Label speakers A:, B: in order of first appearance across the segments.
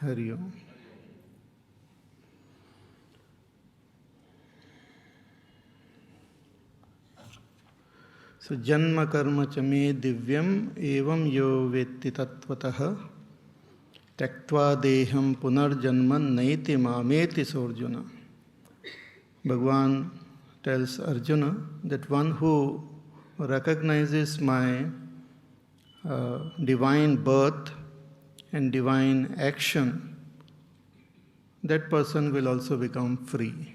A: Hari Om. So, janma karma cha me divyam evam yo vetti tattvataha tyaktva deham punarjanman naiti mameti sorjuna. Bhagavan tells Arjuna that one who recognizes my divine birth and divine action, that person will also become free.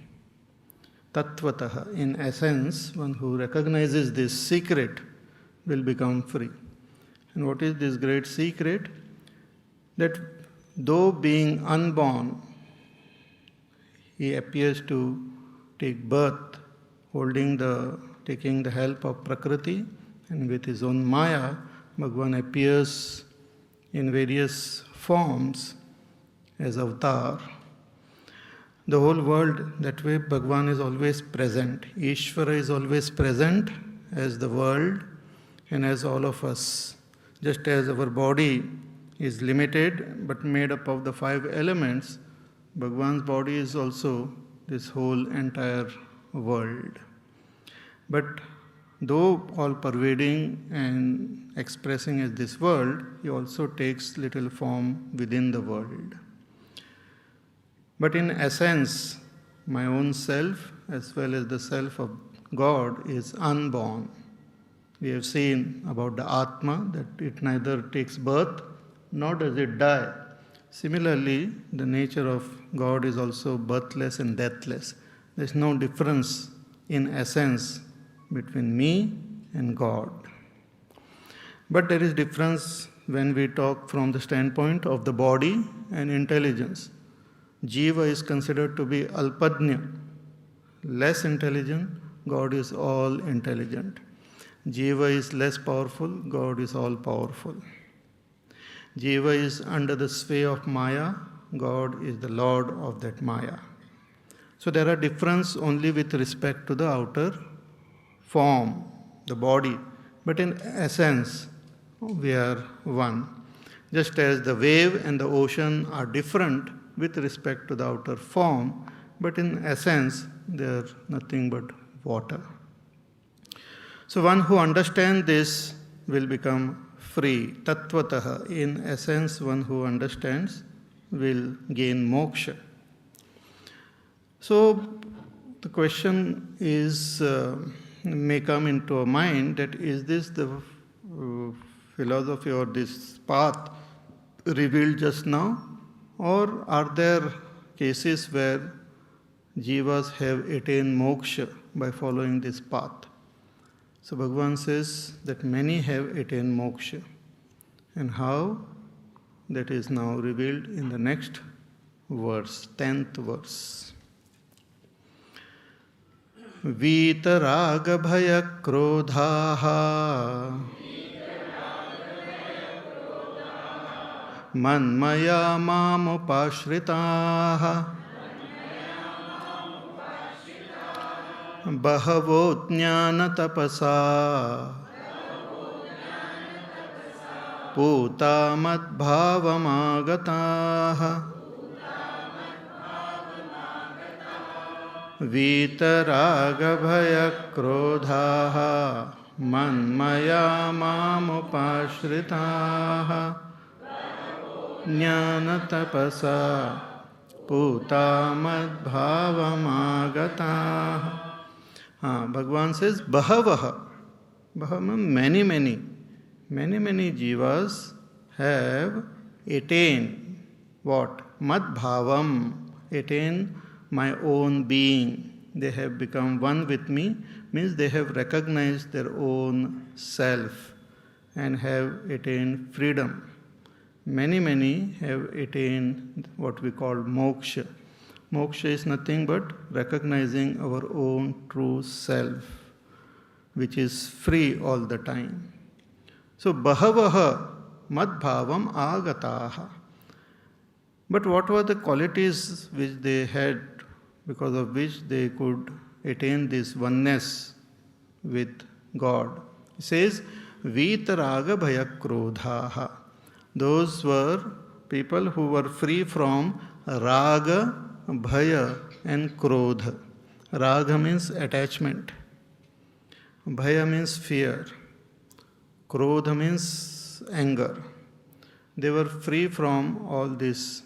A: Tattvataha, in essence, one who recognizes this secret will become free. And what is this great secret? That though being unborn, he appears to take birth, taking the help of Prakriti, and with his own Maya, Bhagavan appears in various forms as avatar. The whole world, that way Bhagavan is always present. Ishvara is always present as the world and as all of us. Just as our body is limited but made up of the 5 elements, Bhagavan's body is also this whole entire world. But though all pervading and expressing as this world, he also takes little form within the world. But in essence, my own self as well as the self of God is unborn. We have seen about the Atma that it neither takes birth nor does it die. Similarly, the nature of God is also birthless and deathless. There is no difference in essence between me and God. But there is difference when we talk from the standpoint of the body and intelligence. Jiva is considered to be alpadnya, less intelligent. God is all intelligent. Jiva is less powerful. God is all powerful. Jiva is under the sway of Maya. God is the Lord of that Maya. So there are differences only with respect to the outer form, the body. But in essence, we are one. Just as the wave and the ocean are different with respect to the outer form, but in essence, they are nothing but water. So one who understands this will become free. Tattvataha, in essence, one who understands will gain moksha. So the question is, may come into our mind that is this the philosophy or this path revealed just now, or are there cases where jivas have attained moksha by following this path? So Bhagavan says that many have attained moksha. And how? That is now revealed in the next verse, 10th verse. Vitaraga bhaya krodhaha manmaya mamupashritaha bahavo jnana tapasa puta madbhavamagataha vitaraga bhaya krodhaha manmaya mamupashritaha jnana tapasa puta madbhavamagataha. Bhagavan says, Bahavaha. Bahava means many jivas have attained what? Madbhavam, attained my own being. They have become one with me, means they have recognized their own self and have attained freedom. Many have attained what we call moksha. Moksha is nothing but recognizing our own true self, which is free all the time. So, bahavaha madbhavam agataha. But what were the qualities which they had, because of which they could attain this oneness with God? It says, vitaraga bhaya krodhaha. Those were people who were free from raga, bhaya and krodha. Raga means attachment. Bhaya means fear. Krodha means anger. They were free from all this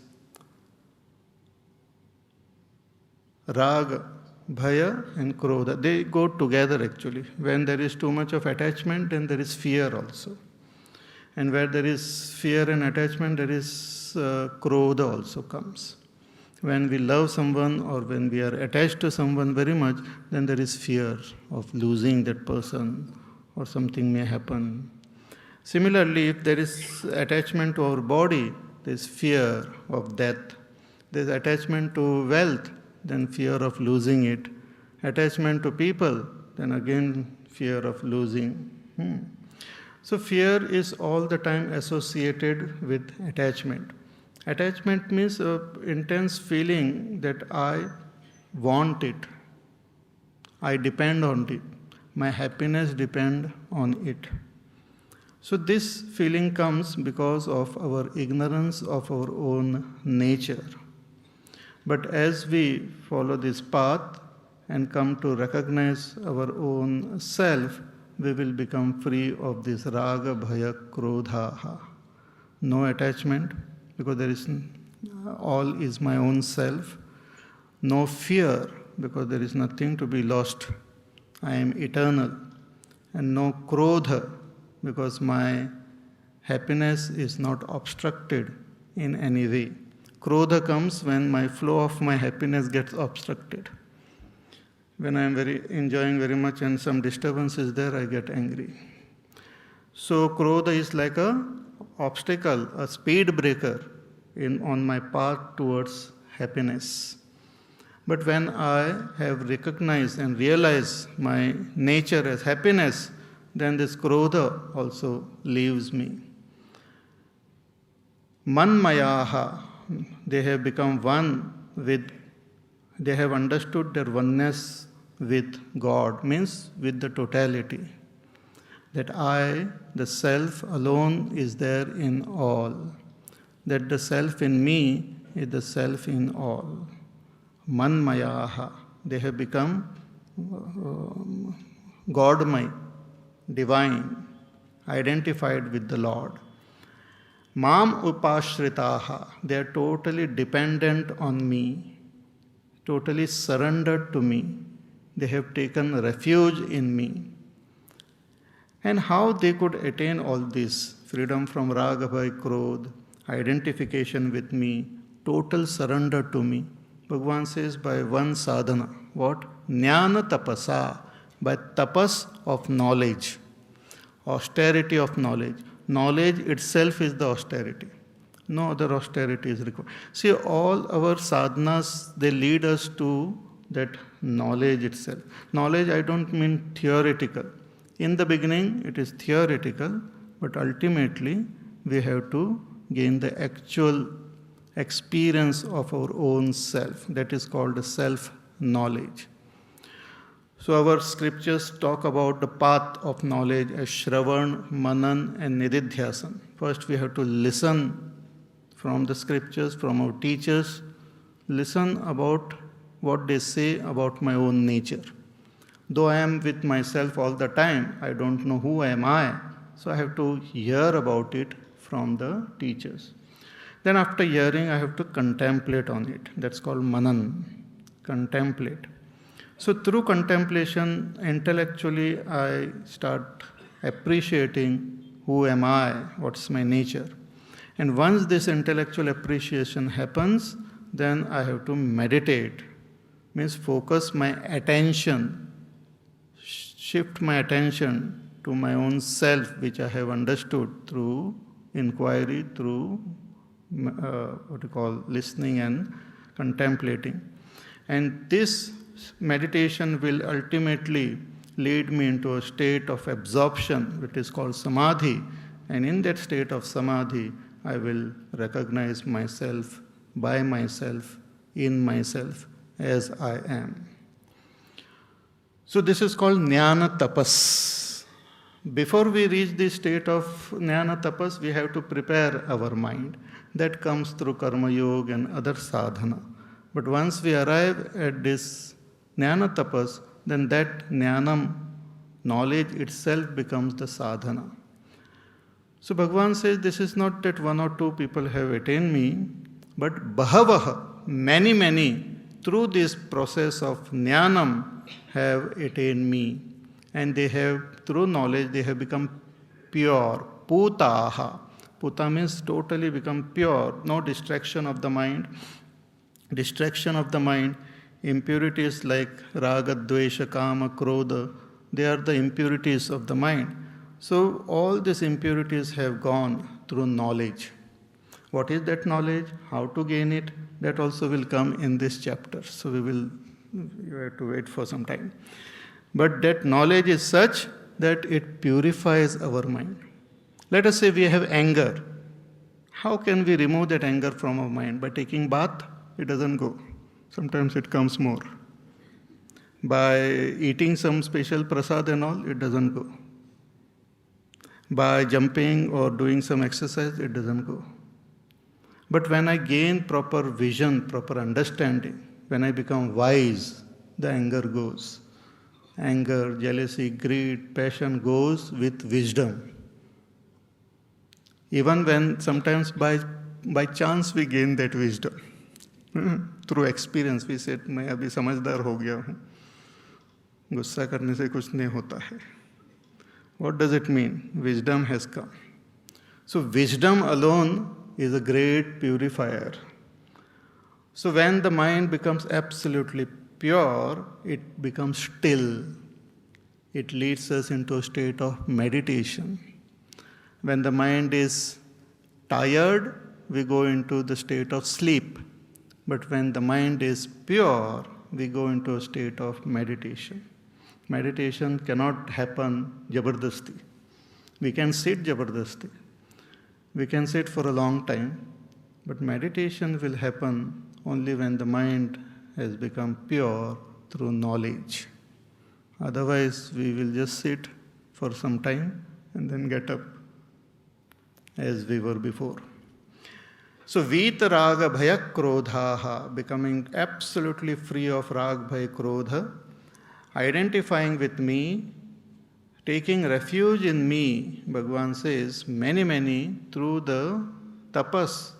A: raga, bhaya and krodha. They go together actually. When there is too much of attachment, then there is fear also. And where there is fear and attachment, there is krodha also comes. When we love someone or when we are attached to someone very much, then there is fear of losing that person or something may happen. Similarly, if there is attachment to our body, there is fear of death. There is attachment to wealth, then fear of losing it. Attachment to people, then again fear of losing. So fear is all the time associated with attachment. Attachment means an intense feeling that I want it. I depend on it. My happiness depends on it. So this feeling comes because of our ignorance of our own nature. But as we follow this path and come to recognize our own self, we will become free of this raga, bhaya, krodha. No attachment, because there is all is my own self. No fear, because there is nothing to be lost. I am eternal. And no krodha, because my happiness is not obstructed in any way. Krodha comes when my flow of my happiness gets obstructed. When I am enjoying very much and some disturbance is there, I get angry. So krodha is like a obstacle, a speed breaker on my path towards happiness. But when I have recognized and realized my nature as happiness, then this krodha also leaves me. Manmayaha, they have become one with, they have understood their oneness with God, means with the totality. That I, the self alone, is there in all. That the self in me is the self in all. Manmayaha, they have become Godmay, divine, identified with the Lord. Mam upashritaha, they are totally dependent on me, totally surrendered to me. They have taken refuge in me. And how they could attain all this? Freedom from raga, bhaya, krodha, identification with me, total surrender to me. Bhagavan says by one sadhana. What? Jnana tapasa, by tapas of knowledge, austerity of knowledge. Knowledge itself is the austerity. No other austerity is required. See, all our sadhanas, they lead us to that knowledge itself. Knowledge, I don't mean theoretical. In the beginning, it is theoretical, but ultimately, we have to gain the actual experience of our own self. That is called self-knowledge. So our scriptures talk about the path of knowledge as Shravan, Manan and Nididhyasan. First we have to listen from the scriptures, from our teachers, listen about what they say about my own nature. Though I am with myself all the time, I don't know who am I, so I have to hear about it from the teachers. Then after hearing, I have to contemplate on it. That's called Manan, contemplate. So through contemplation, intellectually, I start appreciating who am I, what's my nature. And once this intellectual appreciation happens, then I have to meditate, means focus my attention, shift my attention to my own self, which I have understood through inquiry, through listening and contemplating. And this meditation will ultimately lead me into a state of absorption, which is called samadhi. And in that state of samadhi, I will recognize myself, by myself, in myself, as I am. So this is called jnana tapas. Before we reach the state of jnana tapas, we have to prepare our mind. that comes through karma yoga and other sadhana. But once we arrive at this jnana tapas, then that jnanam, knowledge itself, becomes the sadhana. So Bhagavan says this is not that one or two people have attained me, but bahavaha, many, through this process of jnanam have attained me. And they have, through knowledge, they have become pure. Putaha. Puta means totally become pure, no distraction of the mind. Distraction of the mind, impurities like raga, dvesha, kama, krodha, they are the impurities of the mind. So all these impurities have gone through knowledge. What is that knowledge? How to gain it? That also will come in this chapter. So you have to wait for some time. But that knowledge is such that it purifies our mind. Let us say we have anger. How can we remove that anger from our mind? By taking bath? It doesn't go. Sometimes it comes more. By eating some special prasad and all, it doesn't go. By jumping or doing some exercise, it doesn't go. But when I gain proper vision, proper understanding, when I become wise, the anger goes. Anger, jealousy, greed, passion goes with wisdom. Even when sometimes by chance we gain that wisdom. Through experience we said, मैं अभी समझदार हो गया हूँ. गुस्सा करने से कुछ नहीं होता है. What does it mean? Wisdom has come. So wisdom alone is a great purifier. So when the mind becomes absolutely pure, it becomes still. It leads us into a state of meditation. When the mind is tired, we go into the state of sleep. But when the mind is pure, we go into a state of meditation. Meditation cannot happen jabardasti. We can sit jabardasti. We can sit for a long time. But meditation will happen only when the mind has become pure through knowledge. Otherwise, we will just sit for some time and then get up as we were before. So, Vita Raga Bhaya Krodhaha, becoming absolutely free of Rag Bhaya Krodha, identifying with me, taking refuge in me, Bhagavan says, many, through the tapas,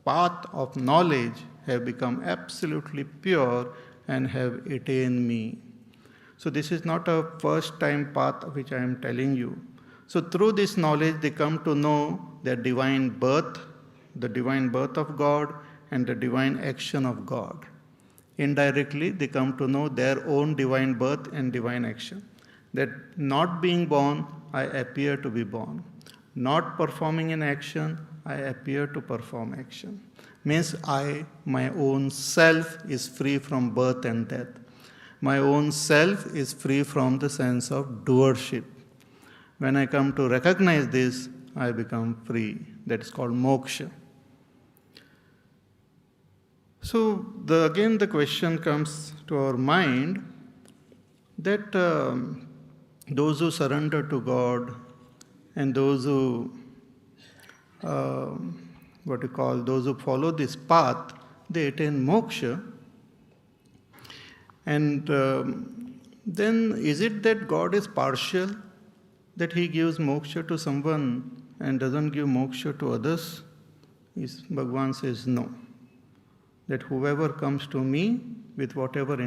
A: path of knowledge, have become absolutely pure and have attained me. So this is not a first time path which I am telling you. So through this knowledge they come to know their divine birth, the divine birth of God and the divine action of God. Indirectly they come to know their own divine birth and divine action. That not being born, I appear to be born. Not performing an action, I appear to perform action. Means my own self is free from birth and death. My own self is free from the sense of doership. When I come to recognize this, I become free. That is called moksha. So again the question comes to our mind that those who surrender to God and those who those who follow this path, they attain moksha. And then is it that God is partial, that He gives moksha to someone and doesn't give moksha to others? Bhagavan says no. That whoever comes to me with whatever